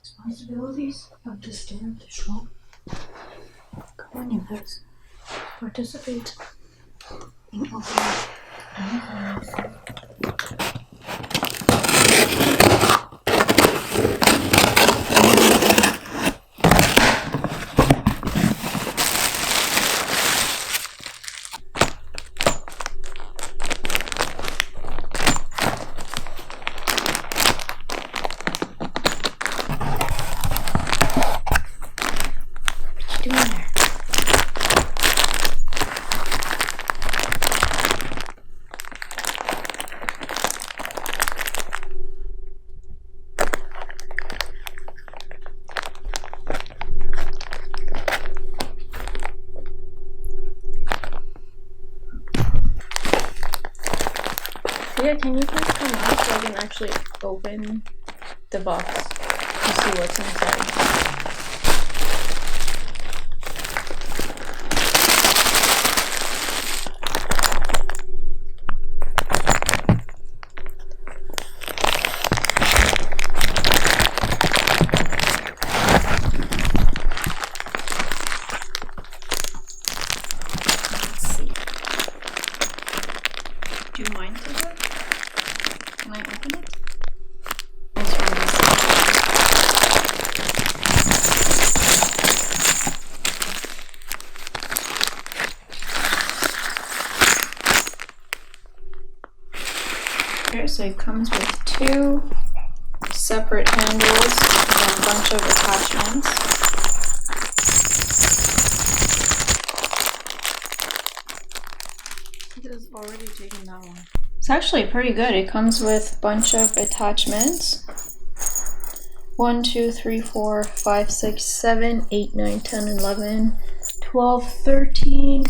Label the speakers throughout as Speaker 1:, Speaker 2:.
Speaker 1: Responsibilities of the stand of the shop. Come on, you guys. Participate in opening Amazon. Yeah, can you please come out so I can actually open the box to see what's inside? Let's see. Do you mind, Tessa? Can I open it? Okay, so it comes with two separate handles and a bunch of attachments. It has already taken that one. It's actually pretty good. It comes with a bunch of attachments. 1, 2, 3, 4, 5, 6, 7, 8, 9, 10, 11, 12, 13,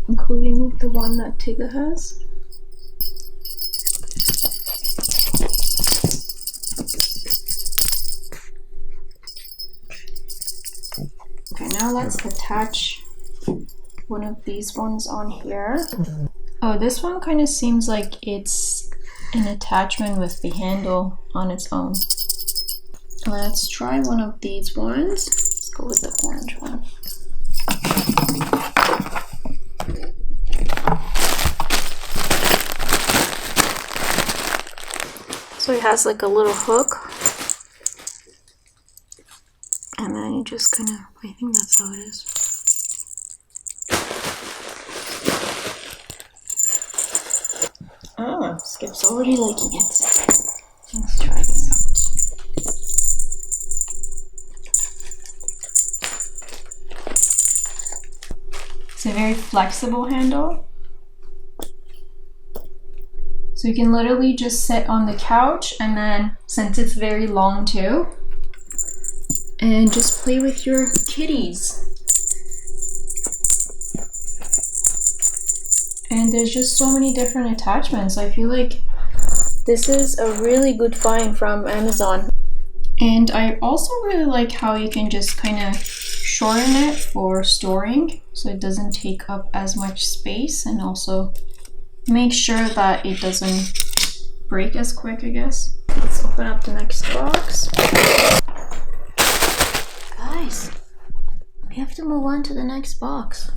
Speaker 1: including the one that Tigga has. Okay, now let's attach one of these ones on here. Oh, this one kind of seems like it's an attachment with the handle on its own. Let's try one of these ones. Let's go with the orange one. So it has like a little hook. And then you just kind of, I think that's how it is. Oh, Skip's already liking it. Let's try this out. It's a very flexible handle. So you can literally just sit on the couch and then, since it's very long too, and just play with your kitties. And there's just so many different attachments. I feel like this is a really good find from Amazon. And I also really like how you can just kind of shorten it for storing so it doesn't take up as much space, and also make sure that it doesn't break as quick, I guess. Let's open up the next box. Guys, we have to move on to the next box.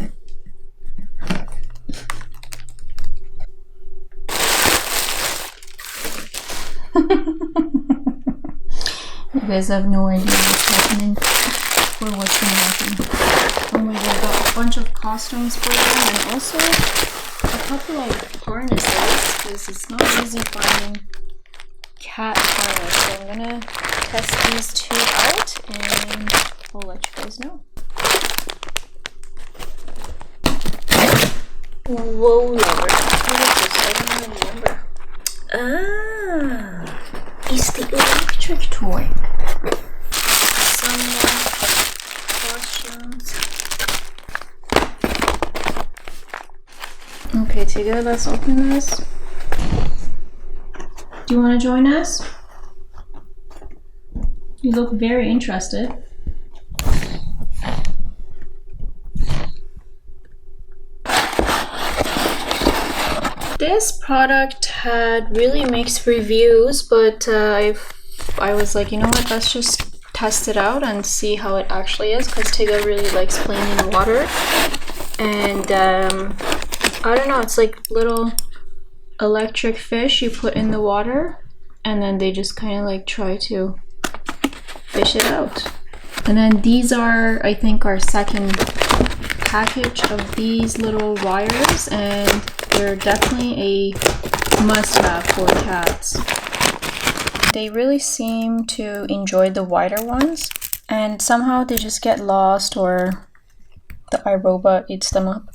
Speaker 1: You guys have no idea what's happening or what's gonna happen. Oh my god, I got a bunch of costumes for them, and also a couple of harnesses, because it's not easy finding cat harness. So I'm gonna test these two out and I'll let you guys know. Whoa, lover. What is this? I don't remember. Ah, it's the electric toy. Some costumes. Okay, Tigga, let's open this. Do you want to join us? You look very interested. This product had really mixed reviews, but I was like, you know what, let's just test it out and see how it actually is, because Tigga really likes playing in the water. And I don't know, it's like little electric fish you put in the water, and then they just kind of like try to fish it out. And then these are, I think, our second package of these little wires, and they're definitely a must-have for cats. They really seem to enjoy the wider ones, and somehow they just get lost or the iRobot eats them up.